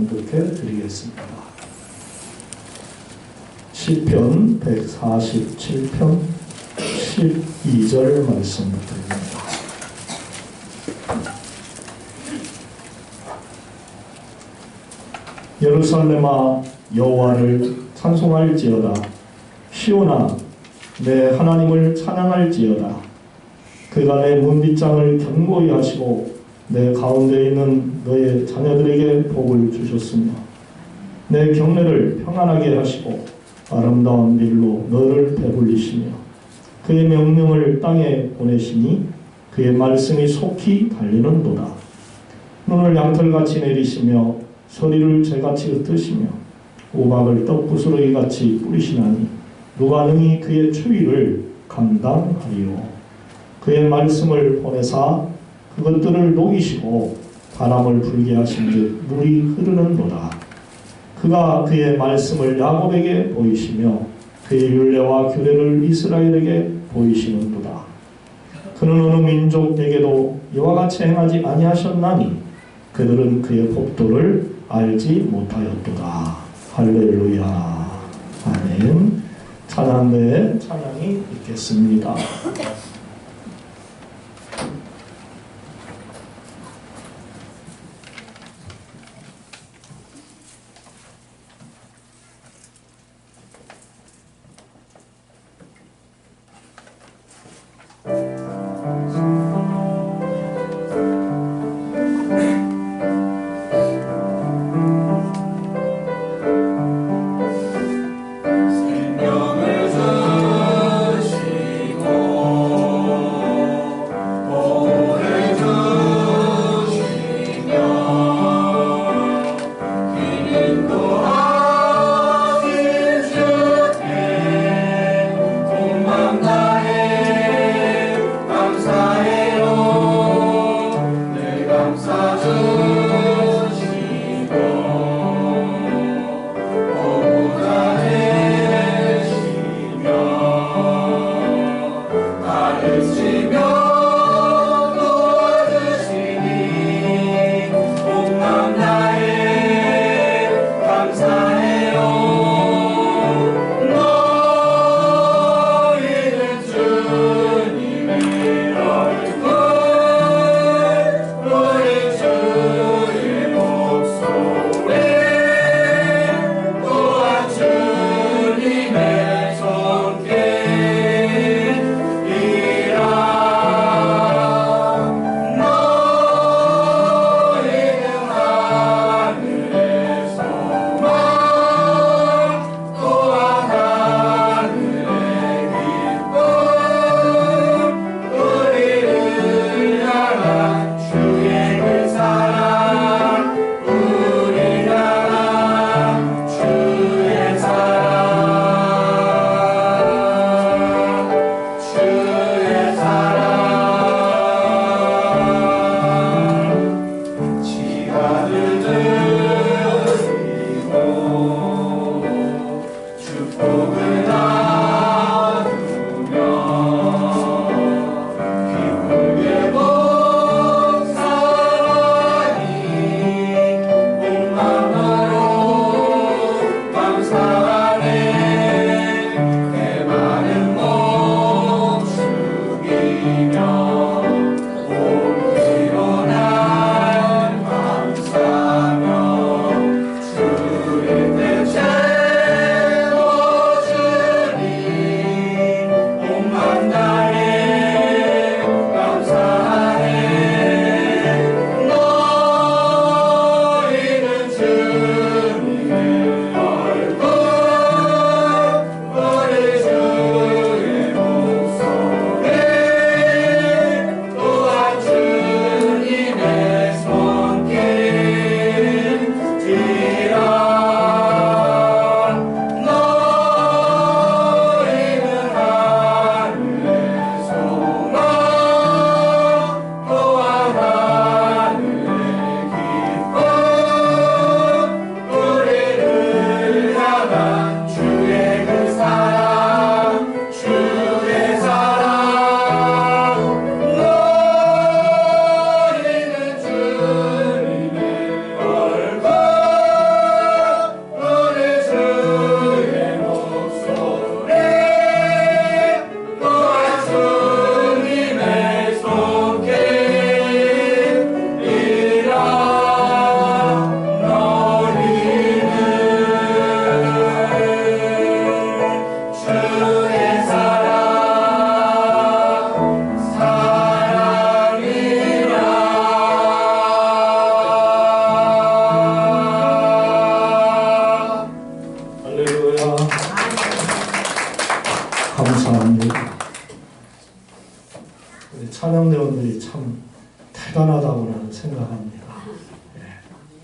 봉독해 드리겠습니다. 시편 147편 12절 말씀을 드립니다. 예루살렘아 여호와를 찬송할지어다. 시온아 내 하나님을 찬양할지어다. 그가 내 문빗장을 견고히 하시고 내 가운데 있는 너의 자녀들에게 복을 주셨으며 내 경내를 평안하게 하시고 아름다운 밀로 너를 배불리시며 그의 명령을 땅에 보내시니 그의 말씀이 속히 달리는도다. 눈을 양털같이 내리시며 서리를 재같이 흩으시며 우박을 떡부스러기같이 뿌리시나니 누가 능히 그의 추위를 감당하리요. 그의 말씀을 보내사 그것들을 녹이시고 바람을 불게 하신즉 물이 흐르는도다. 그가 그의 말씀을 야곱에게 보이시며 그의 율례와 규례를 이스라엘에게 보이시는도다. 그는 어느 민족에게도 이와 같이 행하지 아니하셨나니 그들은 그의 법도를 알지 못하였도다. 할렐루야. 아멘. 찬양대에 찬양이 있겠습니다. 생명을 주시고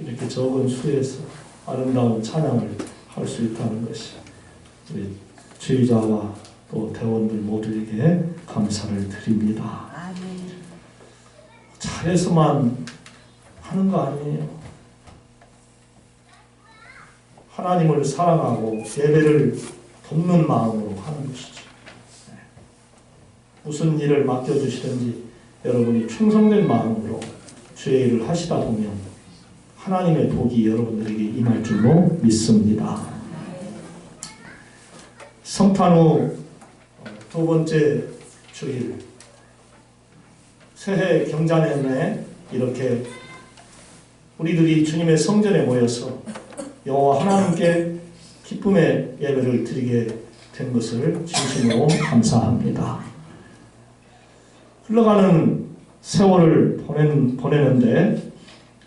이렇게 적은 수에서 아름다운 찬양을 할 수 있다는 것이 우리 주의자와 또 대원들 모두에게 감사를 드립니다. 잘해서만 하는 거 아니에요. 하나님을 사랑하고 예배를 돕는 마음으로 하는 것이죠. 무슨 일을 맡겨주시든지 여러분이 충성된 마음으로 주의 일을 하시다 보면 하나님의 복이 여러분들에게 임할 줄로 믿습니다. 성탄 후 두 번째 주일 새해 경자년에 이렇게 우리들이 주님의 성전에 모여서 여호와 하나님께 기쁨의 예배를 드리게 된 것을 진심으로 감사합니다. 흘러가는 세월을 보내는데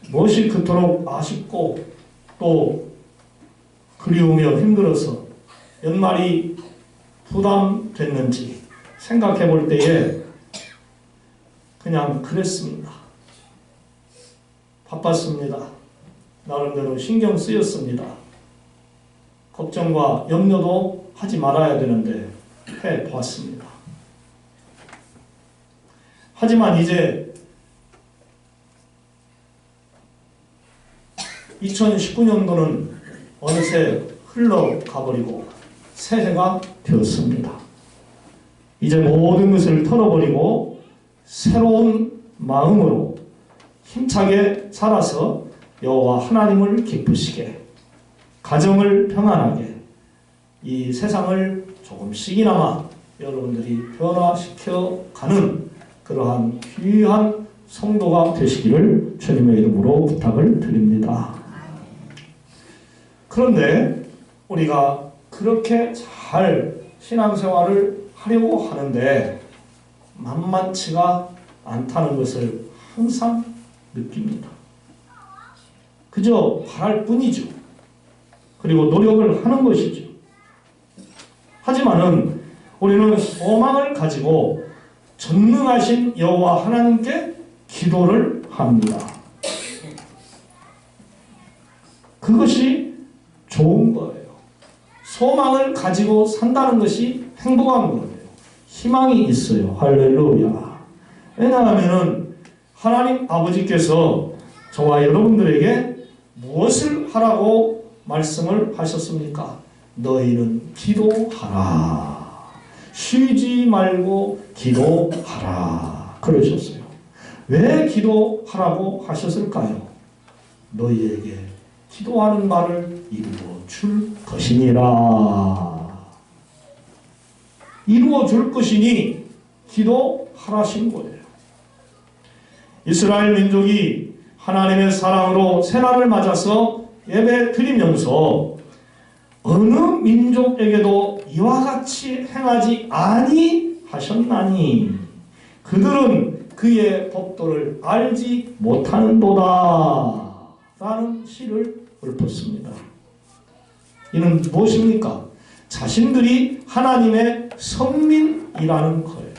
무엇이 그토록 아쉽고 또 그리우며 힘들어서 연말이 부담됐는지 생각해 볼 때에 그냥 그랬습니다. 바빴습니다. 나름대로 신경 쓰였습니다. 걱정과 염려도 하지 말아야 되는데 해보았습니다. 하지만 이제 2019년도는 어느새 흘러가버리고 새해가 되었습니다. 이제 모든 것을 털어버리고 새로운 마음으로 힘차게 살아서 여호와 하나님을 기쁘시게 가정을 평안하게 이 세상을 조금씩이나마 여러분들이 변화시켜 가는 그러한 귀한 성도가 되시기를 주님의 이름으로 부탁을 드립니다. 그런데 우리가 그렇게 잘 신앙생활을 하려고 하는데 만만치가 않다는 것을 항상 느낍니다. 그저 바랄 뿐이죠. 그리고 노력을 하는 것이죠. 하지만은 우리는 소망을 가지고 전능하신 여호와 하나님께 기도를 합니다. 그것이 좋은 거예요. 소망을 가지고 산다는 것이 행복한 거예요. 희망이 있어요. 할렐루야. 왜냐하면 하나님 아버지께서 저와 여러분들에게 무엇을 하라고 말씀을 하셨습니까? 너희는 기도하라. 쉬지 말고 기도하라. 그러셨어요. 왜 기도하라고 하셨을까요? 너희에게 기도하는 말을 이루어 줄 것이니라. 이루어 줄 것이니 기도하라신 거예요. 이스라엘 민족이 하나님의 사랑으로 새날을 맞아서 예배 드리면서 어느 민족에게도 이와 같이 행하지 아니하셨나니 그들은 그의 법도를 알지 못하는도다 라는 시를 읊었습니다. 이는 무엇입니까? 자신들이 하나님의 성민이라는 거예요.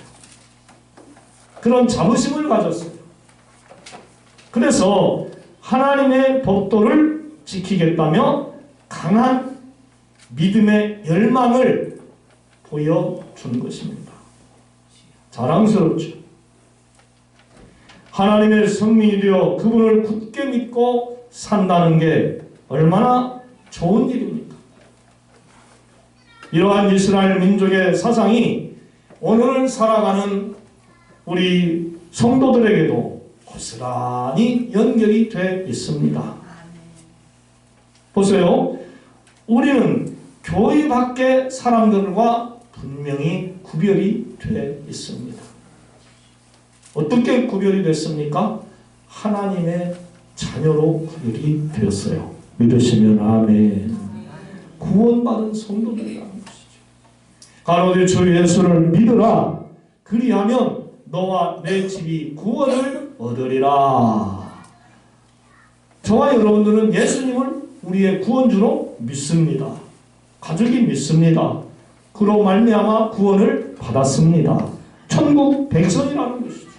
그런 자부심을 가졌어요. 그래서 하나님의 법도를 지키겠다며 강한 믿음의 열망을 보여준 것입니다. 자랑스럽죠. 하나님의 성민이 되어 그분을 굳게 믿고 산다는 게 얼마나 좋은 일입니까? 이러한 이스라엘 민족의 사상이 오늘 살아가는 우리 성도들에게도 고스란히 연결이 돼 있습니다. 보세요. 우리는 교회 밖의 사람들과 분명히 구별이 돼 있습니다. 어떻게 구별이 됐습니까? 하나님의 자녀로 구별이 되었어요. 믿으시면 아멘. 구원받은 성도들이라는 것이죠. 가로되 주 예수를 믿으라. 그리하면 너와 내 집이 구원을 얻으리라. 저와 여러분들은 예수님을 우리의 구원주로 믿습니다. 가족이 믿습니다. 그로 말미암아 구원을 받았습니다. 천국 백성이라는 것이죠.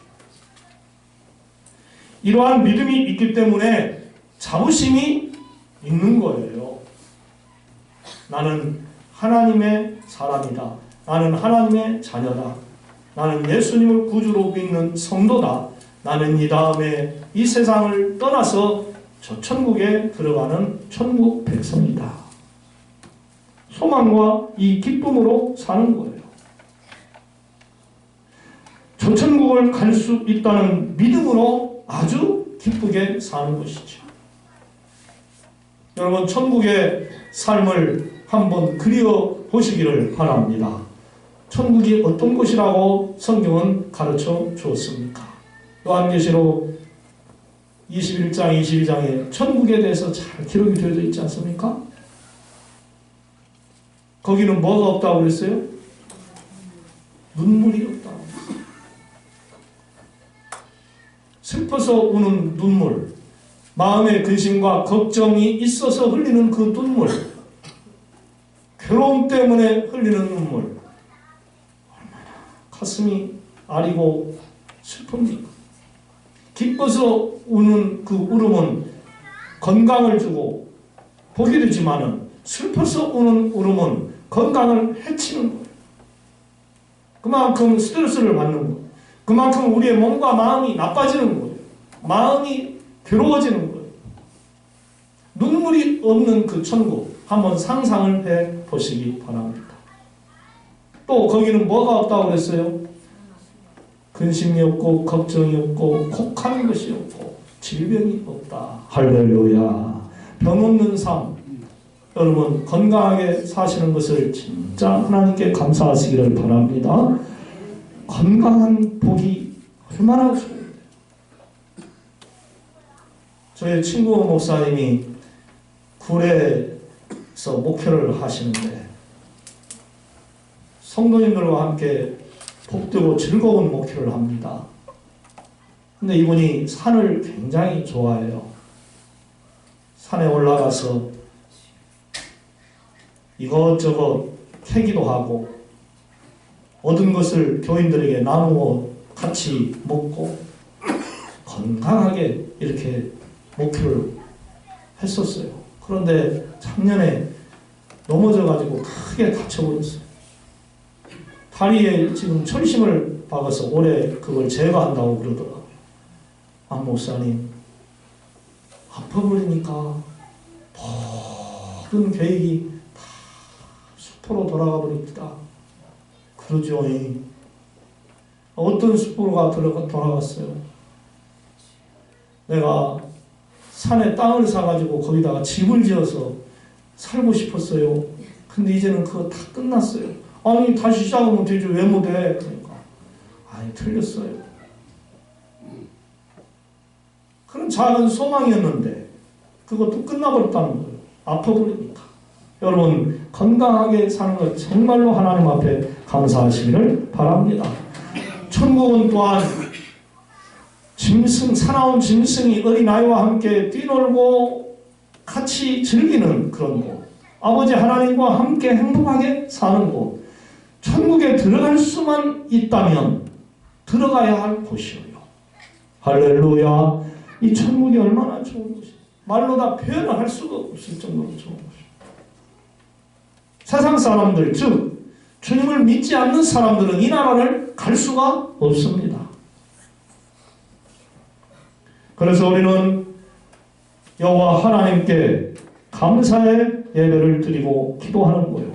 이러한 믿음이 있기 때문에 자부심이 있는 거예요. 나는 하나님의 사람이다. 나는 하나님의 자녀다. 나는 예수님을 구주로 믿는 성도다. 나는 이 다음에 이 세상을 떠나서 저 천국에 들어가는 천국 백성이다. 소망과 이 기쁨으로 사는 거예요. 저 천국을 갈 수 있다는 믿음으로 아주 기쁘게 사는 것이죠. 여러분, 천국의 삶을 한번 그려보시기를 바랍니다. 천국이 어떤 곳이라고 성경은 가르쳐 주었습니까? 요한계시록 21장, 22장에 천국에 대해서 잘 기록이 되어져 있지 않습니까? 거기는 뭐가 없다고 그랬어요? 눈물이 없다고 그랬어요. 슬퍼서 우는 눈물, 마음의 근심과 걱정이 있어서 흘리는 그 눈물, 괴로움 때문에 흘리는 눈물, 얼마나 가슴이 아리고 슬픕니까? 기뻐서 우는 그 울음은 건강을 주고 복이 되지만은 슬퍼서 우는 울음은 건강을 해치는 거예요. 그만큼 스트레스를 받는 거예요. 그만큼 우리의 몸과 마음이 나빠지는 거예요. 마음이 괴로워지는 거예요. 눈물이 없는 그 천국 한번 상상을 해 보시기 바랍니다. 또 거기는 뭐가 없다고 그랬어요? 근심이 없고 걱정이 없고 혹하는 것이 없고 질병이 없다. 할렐루야. 병 없는 삶, 여러분 건강하게 사시는 것을 진짜 하나님께 감사하시기를 바랍니다. 건강한 복이 얼마나 좋은데. 저희 친구 목사님이 굴에서 목회를 하시는데 성도님들과 함께 복되고 즐거운 목회를 합니다. 근데 이분이 산을 굉장히 좋아해요. 산에 올라가서 이것저것 캐기도 하고 얻은 것을 교인들에게 나누어 같이 먹고 건강하게 이렇게 목표를 했었어요. 그런데 작년에 넘어져가지고 크게 다쳐버렸어요. 다리에 지금 철심을 박아서 올해 그걸 제거한다고 그러더라고요. 아, 목사님, 아파버리니까 모든 계획이 다 수포로 돌아가 버립니다. 그러죠. 어떤 수포가 돌아갔어요? 내가 산에 땅을 사가지고 거기다가 집을 지어서 살고 싶었어요. 근데 이제는 그거 다 끝났어요. 아니, 다시 시작하면 되죠. 왜 못해? 그러니까 아니, 틀렸어요. 그런 작은 소망이었는데 그것도 끝나버렸다는 거예요. 아파버리니까. 여러분, 건강하게 사는 것 정말로 하나님 앞에 감사하시기를 바랍니다. 천국은 또한 사나운 짐승이 어린아이와 함께 뛰놀고 같이 즐기는 그런 곳, 아버지 하나님과 함께 행복하게 사는 곳, 천국에 들어갈 수만 있다면 들어가야 할 곳이에요. 할렐루야. 이 천국이 얼마나 좋은 곳이에요. 말로 다 표현을 할 수가 없을 정도로 좋은 곳이에요. 세상 사람들, 즉 주님을 믿지 않는 사람들은 이 나라를 갈 수가 없습니다. 그래서 우리는 여호와 하나님께 감사의 예배를 드리고 기도하는 거예요.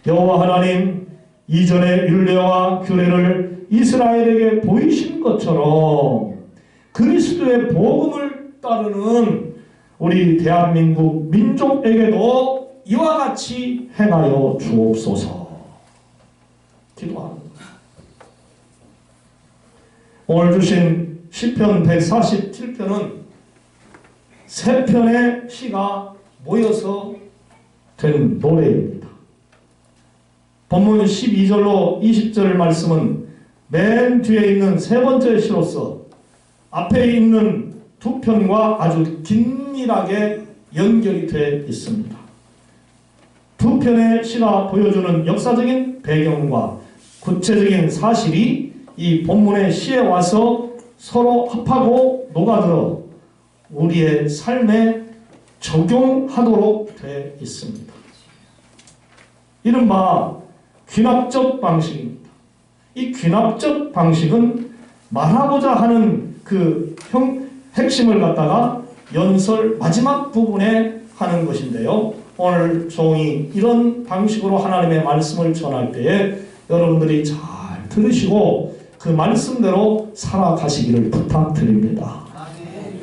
여호와 하나님, 이전의 율례와 규례를 이스라엘에게 보이신 것처럼 그리스도의 복음을 따르는 우리 대한민국 민족에게도 이와 같이 행하여 주옵소서. 기도하는 거예요. 오늘 주신 시편 147편은 세 편의 시가 모여서 된 노래입니다. 본문 12절로 20절 말씀은 맨 뒤에 있는 세 번째 시로서 앞에 있는 두 편과 아주 긴밀하게 연결이 되어 있습니다. 두 편의 시가 보여주는 역사적인 배경과 구체적인 사실이 이 본문의 시에 와서 서로 합하고 녹아들어 우리의 삶에 적용하도록 되어 있습니다. 이른바 귀납적 방식입니다. 이 귀납적 방식은 말하고자 하는 그 핵심을 갖다가 연설 마지막 부분에 하는 것인데요. 오늘 종이 이런 방식으로 하나님의 말씀을 전할 때에 여러분들이 잘 들으시고 그 말씀대로 살아가시기를 부탁드립니다.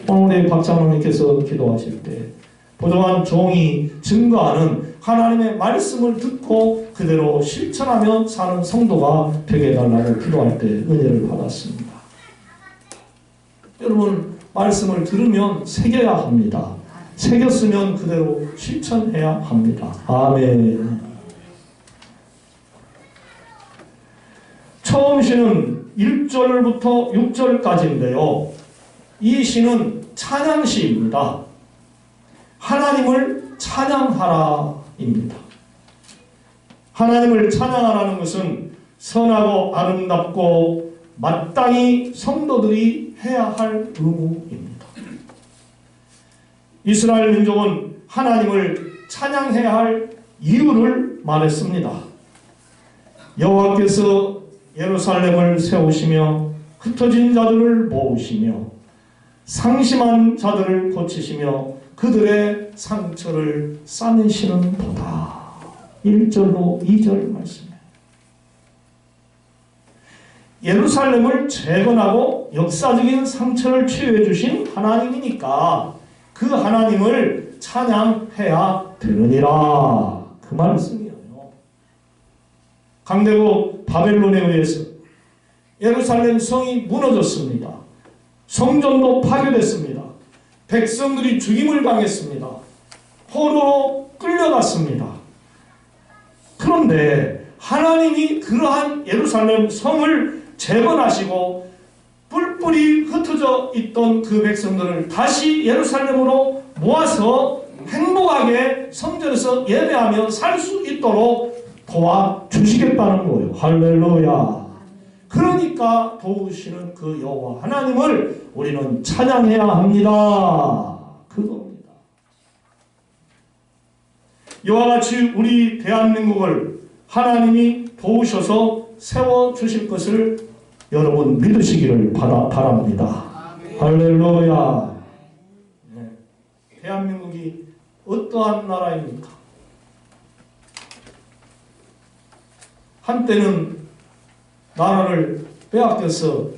오늘 우리 박장로님께서 기도하실 때 부정한 종이 증거하는 하나님의 말씀을 듣고 그대로 실천하며 사는 성도가 되게 해달라고 기도할 때 은혜를 받았습니다. 여러분 말씀을 들으면 새겨야 합니다. 새겼으면 그대로 실천해야 합니다. 아멘. 처음 시는 1절부터 6절까지인데요. 이 시는 찬양시입니다. 하나님을 찬양하라입니다. 하나님을 찬양하라는 것은 선하고 아름답고 마땅히 성도들이 해야 할 의무입니다. 이스라엘 민족은 하나님을 찬양해야 할 이유를 말했습니다. 여호와께서 예루살렘을 세우시며 흩어진 자들을 모으시며 상심한 자들을 고치시며 그들의 상처를 싸매시는 도다. 1절로 2절 말씀이에요. 예루살렘을 재건하고 역사적인 상처를 치유해 주신 하나님이니까 그 하나님을 찬양해야 되느니라. 그 말씀이에요. 강대국 바벨론에 의해서 예루살렘 성이 무너졌습니다. 성전도 파괴됐습니다. 백성들이 죽임을 당했습니다. 포로로 끌려갔습니다. 그런데 하나님이 그러한 예루살렘 성을 재건하시고 뿔뿔이 흩어져 있던 그 백성들을 다시 예루살렘으로 모아서 행복하게 성전에서 예배하며 살 수 있도록 도와주시겠다는 거예요. 할렐루야. 그러니까 도우시는 그 여호와 하나님을 우리는 찬양해야 합니다. 그겁니다. 이와 같이 우리 대한민국을 하나님이 도우셔서 세워주실 것을 여러분 믿으시기를 바랍니다. 할렐루야. 네. 대한민국이 어떠한 나라입니까? 한때는 나라를 빼앗겨서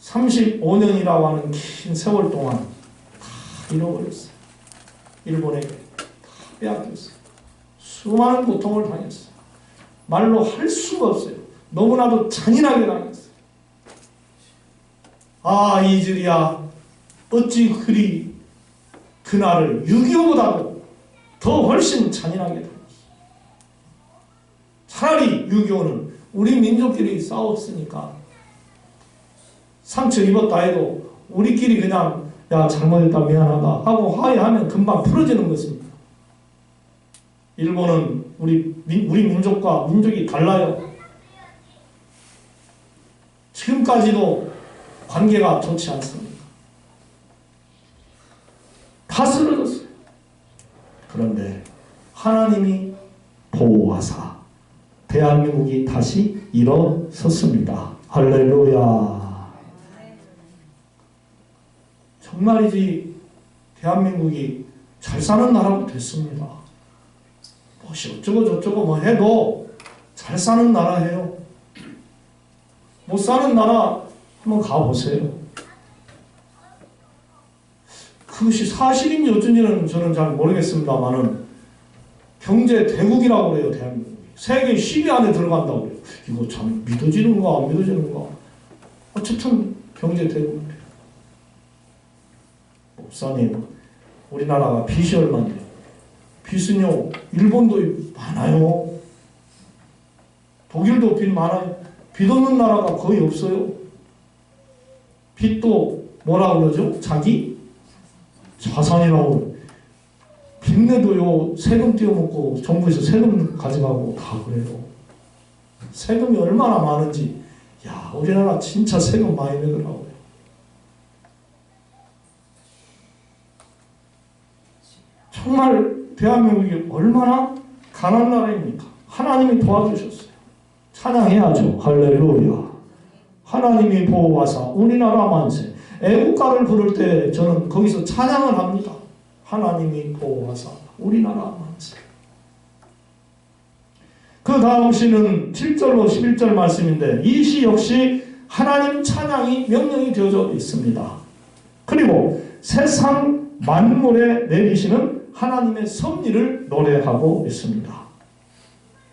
35년이라고 하는 긴 세월 동안 다 잃어버렸어요. 일본에게 다 빼앗겼어요. 수많은 고통을 당했어요. 말로 할 수가 없어요. 너무나도 잔인하게 당했어요. 아, 이즈리야, 어찌 그리 그날을 6.25보다도 더 훨씬 잔인하게 당했어요. 차라리 6.25는 우리 민족끼리 싸웠으니까 상처 입었다 해도 우리끼리 그냥 야 잘못했다 미안하다 하고 화해하면 금방 풀어지는 것입니다. 일본은 우리 민족과 민족이 달라요. 지금까지도 관계가 좋지 않습니다. 다 쓰러졌어요. 그런데 하나님이 보호하사 대한민국이 다시 일어섰습니다. 할렐루야. 정말이지 대한민국이 잘 사는 나라가 됐습니다. 무엇이 어쩌고 저쩌고 뭐 해도 잘 사는 나라예요. 못 사는 나라 한번 가보세요. 그것이 사실인지 어쩐지는 저는 잘 모르겠습니다만은 경제 대국이라고 그래요. 대한민국이 세계 10위 안에 들어간다고 그래요. 이거 참 믿어지는가 안 믿어지는가. 어쨌든 경제 대국이에요. 목사님, 우리나라가 빚이 얼마인데요? 빚은요, 일본도 많아요. 독일도 빚 많아요. 빚 없는 나라가 거의 없어요. 빚도 뭐라고 그러죠? 자기 자산이라고 그래요. 빚내도요, 세금 띄어먹고 정부에서 세금 가져가고 다 그래요. 세금이 얼마나 많은지 야, 우리나라 진짜 세금 많이 내더라고요. 정말 대한민국이 얼마나 강한 나라입니까? 하나님이 도와주셨어요. 찬양해야죠. 할렐루야. 하나님이 보호하사 우리나라 만세. 애국가를 부를 때 저는 거기서 찬양을 합니다. 하나님이 보호하사 우리나라 만세. 그 다음 시는 7절로 11절 말씀인데 이 시 역시 하나님 찬양이 명령이 되어져 있습니다. 그리고 세상 만물에 내리시는 하나님의 섭리를 노래하고 있습니다.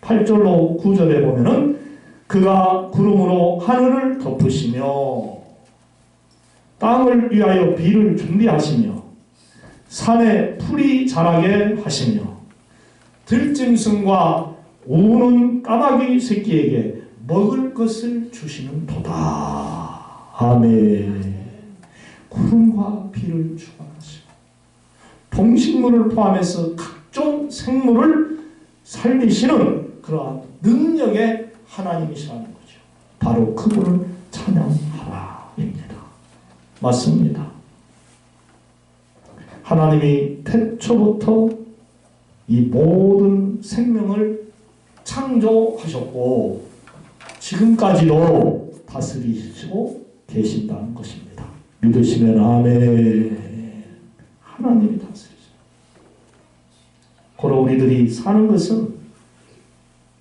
8절로 9절에 보면은 그가 구름으로 하늘을 덮으시며 땅을 위하여 비를 준비하시며 산에 풀이 자라게 하시며 들짐승과 우는 까마귀 새끼에게 먹을 것을 주시는 도다. 아멘. 구름과 비를 주관하시고 동식물을 포함해서 각종 생물을 살리시는 그러한 능력의 하나님이시라는 거죠. 바로 그분을 찬양하라입니다. 맞습니다. 하나님이 태초부터 이 모든 생명을 창조하셨고 지금까지도 다스리시고 계신다는 것입니다. 믿으시면 아멘. 하나님이 다스리죠. 고로 우리들이 사는 것은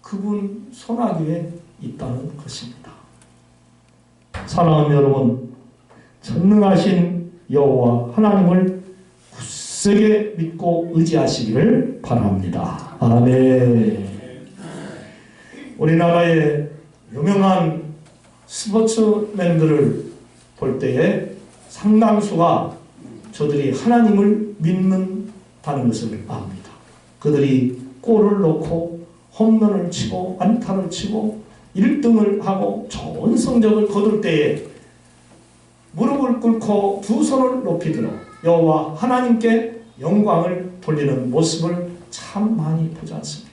그분 손아귀에 있다는 것입니다. 사랑하는 여러분, 전능하신 여호와 하나님을 굳세게 믿고 의지하시기를 바랍니다. 아멘. 우리나라의 유명한 스포츠맨들을 볼 때에 상당수가 저들이 하나님을 믿는다는 것을 압니다. 그들이 골을 넣고 홈런을 치고 안타를 치고 1등을 하고 좋은 성적을 거둘 때에 무릎을 꿇고 두 손을 높이 들어 여호와 하나님께 영광을 돌리는 모습을 참 많이 보지 않습니까?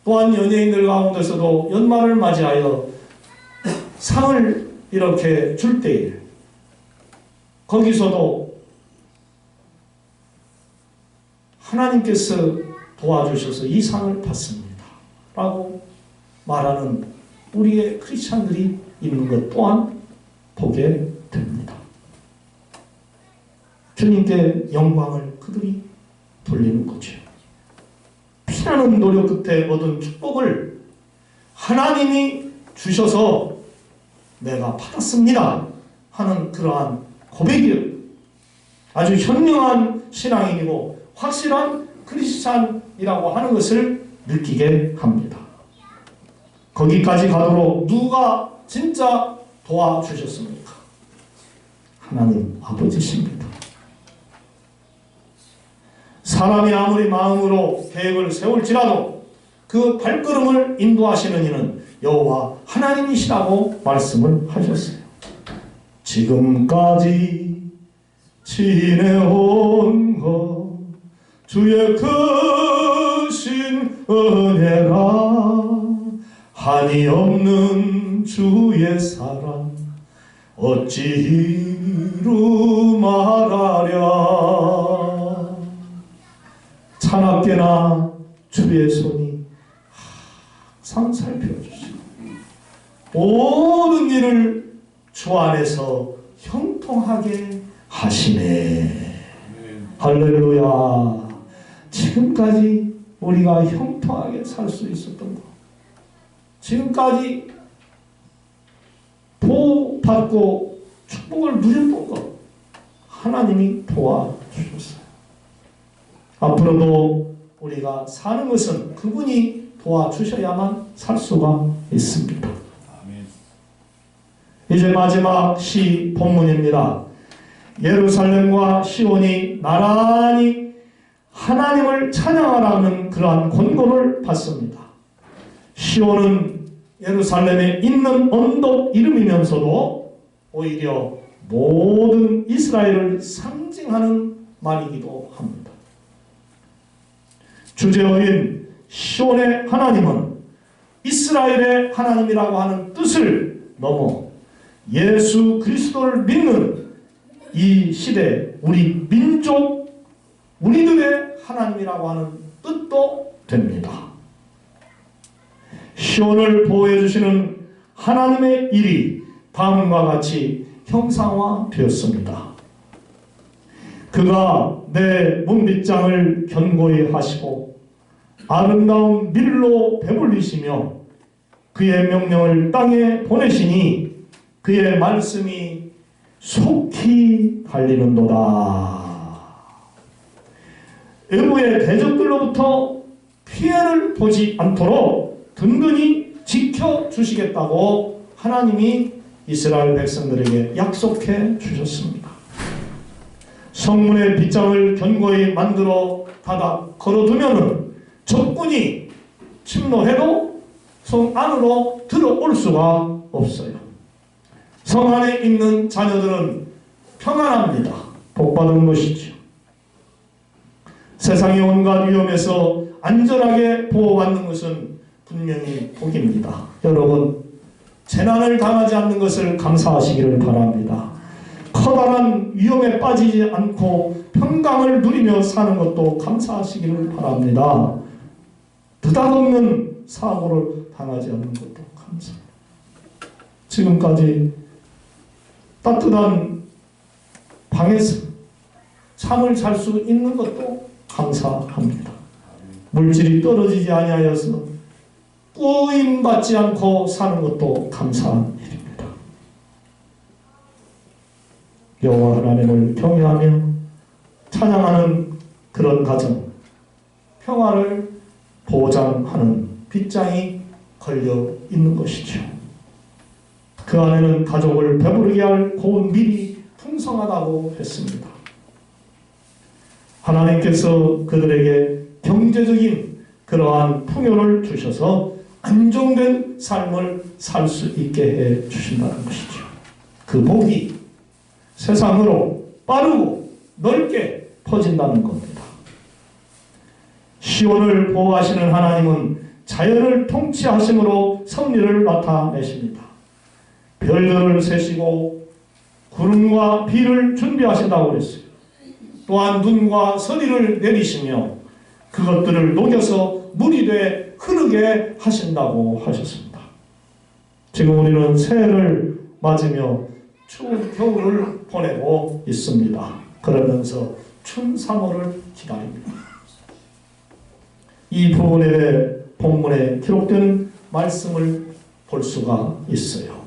또한 연예인들 가운데서도 연말을 맞이하여 상을 이렇게 줄 때에 거기서도 하나님께서 도와주셔서 이 상을 받습니다 라고 말하는 우리의 크리스찬들이 있는 것 또한 보게 됩니다. 주님께 영광을 그들이 돌리는 거죠. 피나는 노력 끝에 얻은 축복을 하나님이 주셔서 내가 받았습니다 하는 그러한 고백이에요. 아주 현명한 신앙인이고 확실한 크리스찬이라고 하는 것을 느끼게 합니다. 거기까지 가도록 누가 진짜 도와주셨습니까? 하나님 아버지십니다. 사람이 아무리 마음으로 계획을 세울지라도 그 발걸음을 인도하시는 이는 여호와 하나님이시라고 말씀을 하셨어요. 지금까지 지내온 것 주의 크신 은혜라 한이 없는 주의 사랑 어찌 이루 말하랴. 차갑게나 주의 손이 항상 살펴주시고 모든 일을 주 안에서 형통하게 하시네. 할렐루야. 지금까지 우리가 형통하게 살 수 있었던 것, 지금까지 보호받고 축복을 누렸던 것 하나님이 도와주셨어요. 앞으로도 우리가 사는 것은 그분이 도와주셔야만 살 수가 있습니다. 이제 마지막 시 본문입니다. 예루살렘과 시온이 나란히 하나님을 찬양하라는 그러한 권고를 받습니다. 시온은 예루살렘에 있는 언덕 이름이면서도 오히려 모든 이스라엘을 상징하는 말이기도 합니다. 주제어인 시온의 하나님은 이스라엘의 하나님이라고 하는 뜻을 넘어 예수 그리스도를 믿는 이 시대 우리 민족 우리들의 하나님이라고 하는 뜻도 됩니다. 시온을 보호해 주시는 하나님의 일이 다음과 같이 형상화되었습니다. 그가 내 문빗장을 견고히 하시고 아름다운 밀로 배불리시며 그의 명령을 땅에 보내시니 그의 말씀이 속히 달리는도다. 애굽의 대적들로부터 피해를 보지 않도록 든든히 지켜주시겠다고 하나님이 이스라엘 백성들에게 약속해 주셨습니다. 성문의 빗장을 견고히 만들어 닫아 걸어두면은 적군이 침노해도 성 안으로 들어올 수가 없어요. 성 안에 있는 자녀들은 평안합니다. 복받은 것이죠. 세상의 온갖 위험에서 안전하게 보호받는 것은 분명히 복입니다. 여러분, 재난을 당하지 않는 것을 감사하시기를 바랍니다. 커다란 위험에 빠지지 않고 평강을 누리며 사는 것도 감사하시기를 바랍니다. 느닷없는 사고를 당하지 않는 것도 감사합니다. 지금까지 따뜻한 방에서 잠을 잘 수 있는 것도 감사합니다. 물질이 떨어지지 아니하여서 꾸임받지 않고 사는 것도 감사한 일입니다. 여호와 하나님을 경외하며 찬양하는 그런 가정, 평화를 보장하는 빗장이 걸려 있는 것이죠. 그 안에는 가족을 배부르게 할 고운 밀이 풍성하다고 했습니다. 하나님께서 그들에게 경제적인 그러한 풍요를 주셔서 안정된 삶을 살 수 있게 해 주신다는 것이죠. 그 복이 세상으로 빠르고 넓게 퍼진다는 겁니다. 시온을 보호하시는 하나님은 자연을 통치하심으로 섭리를 나타내십니다. 별들을 세시고 구름과 비를 준비하신다고 했어요. 또한 눈과 서리를 내리시며 그것들을 녹여서 물이 돼 흐르게 하신다고 하셨습니다. 지금 우리는 새해를 맞으며 추운 겨울을 보내고 있습니다. 그러면서 춘 3월을 기다립니다. 이 부분에 대해 본문에 기록된 말씀을 볼 수가 있어요.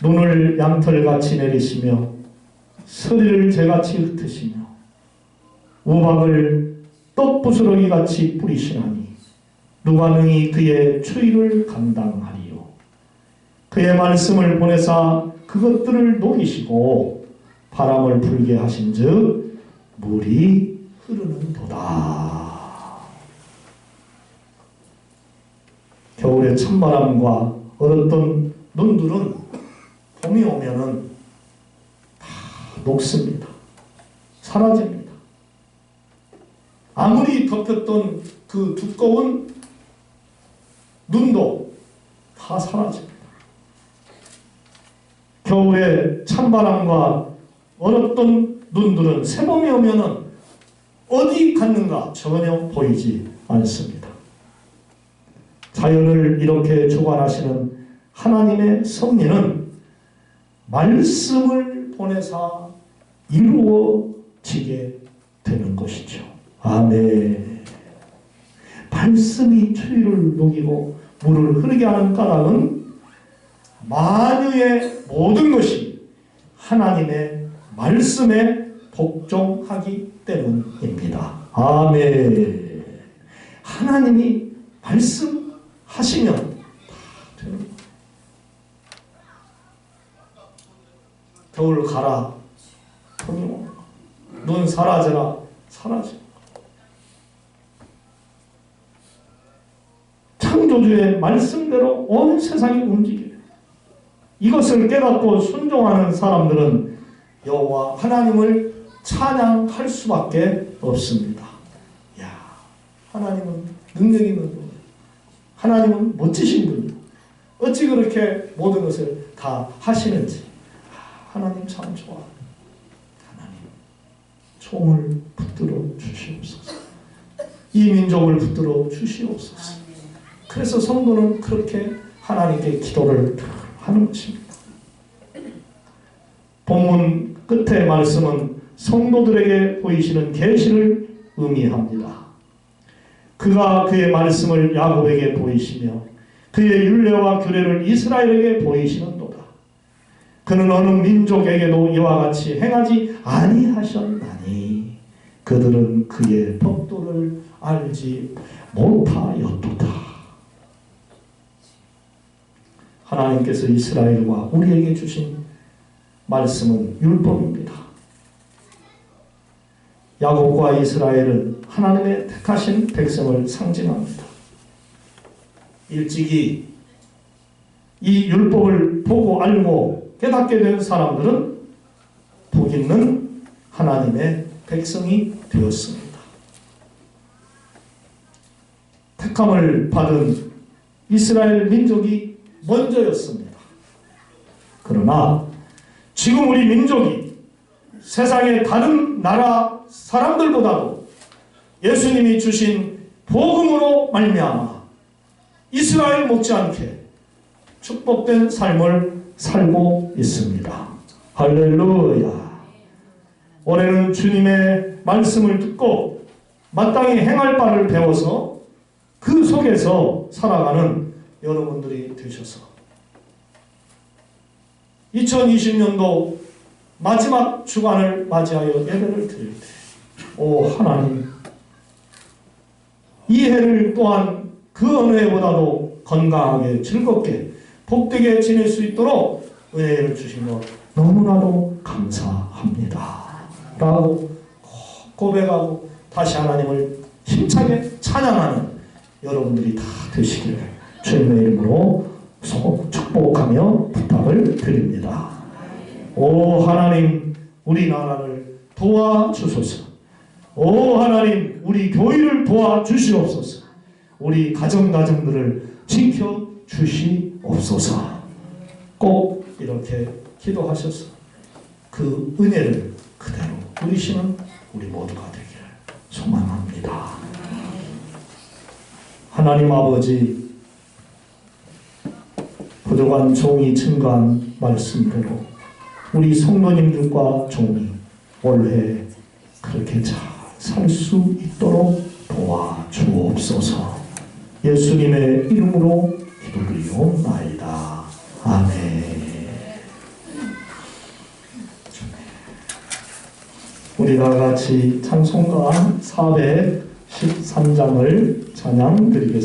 눈을 양털같이 내리시며 서리를 재같이 흩으시며 우박을 떡부스러기같이 뿌리시나니 누가 능히 그의 추위를 감당하리요. 그의 말씀을 보내사 그것들을 녹이시고 바람을 불게 하신즉 물이 흐르는도다. 겨울에 찬바람과 얼었던 눈들은 봄이 오면은 다 녹습니다. 사라집니다. 아무리 덮였던 그 두꺼운 눈도 다 사라집니다. 겨울에 찬바람과 얼었던 눈들은 새봄이 오면은 어디 갔는가 전혀 보이지 않습니다. 자연을 이렇게 주관하시는 하나님의 섭리는 말씀을 보내사 이루어지게 되는 것이죠. 아멘. 말씀이 추위를 녹이고 물을 흐르게 하는 까닭은 만유의 모든 것이 하나님의 말씀에 복종하기 때문입니다. 아멘. 하나님이 말씀하시면 다 됩니다. 겨울 가라, 봄이 오는 거. 눈 사라져라, 사라지는 거. 창조주의 말씀대로 온 세상이 움직여요. 이것을 깨닫고 순종하는 사람들은 여호와 하나님을 찬양할 수밖에 없습니다. 야, 하나님은 능력 있는 분, 하나님은 멋지신 분이에요. 어찌 그렇게 모든 것을 다 하시는지. 하나님 참 좋아. 하나님 총을 붙들어 주시옵소서. 이 민족을 붙들어 주시옵소서. 그래서 성도는 그렇게 하나님께 기도를 하는 것입니다. 본문 끝의 말씀은 성도들에게 보이시는 계시를 의미합니다. 그가 그의 말씀을 야곱에게 보이시며 그의 율례와 규례를 이스라엘에게 보이시는도다. 그는 어느 민족에게도 이와 같이 행하지 아니하셨나니 그들은 그의 법도를 알지 못하였도다. 하나님께서 이스라엘과 우리에게 주신 말씀은 율법입니다. 야곱과 이스라엘은 하나님의 택하신 백성을 상징합니다. 일찍이 이 율법을 보고 알고 깨닫게 된 사람들은 복 있는 하나님의 백성이 되었습니다. 택함을 받은 이스라엘 민족이 먼저였습니다. 그러나 지금 우리 민족이 세상의 다른 나라 사람들보다도 예수님이 주신 복음으로 말미암아 이스라엘 못지않게 축복된 삶을 살고 있습니다. 할렐루야. 올해는 주님의 말씀을 듣고 마땅히 행할 바를 배워서 그 속에서 살아가는 여러분들이 되셔서 2020년도 마지막 주간을 맞이하여 예배를 드릴 때, 오 하나님, 이 해를 또한 그 어느 해보다도 건강하게 즐겁게 복되게 지낼 수 있도록 은혜를 주시며 너무나도 감사합니다 라고 고백하고 다시 하나님을 힘차게 찬양하는 여러분들이 다 되시기를 주님의 이름으로 축복하며 부탁을 드립니다. 오 하나님, 우리나라를 도와주소서. 오 하나님, 우리 교회를 도와주시옵소서. 우리 가정들을 지켜주시옵소서. 꼭 이렇게 기도하셔서 그 은혜를 그대로 누리시는 우리 모두가 되기를 소망합니다. 하나님 아버지, 부족한 종이 증거한 말씀대로 우리 성도님들과 종이 올해 그렇게 잘 살 수 있도록 도와주옵소서. 예수님의 이름으로 기도드리옵나이다. 아멘. 우리 다 같이 찬송가 413장을 찬양 드리겠습니다.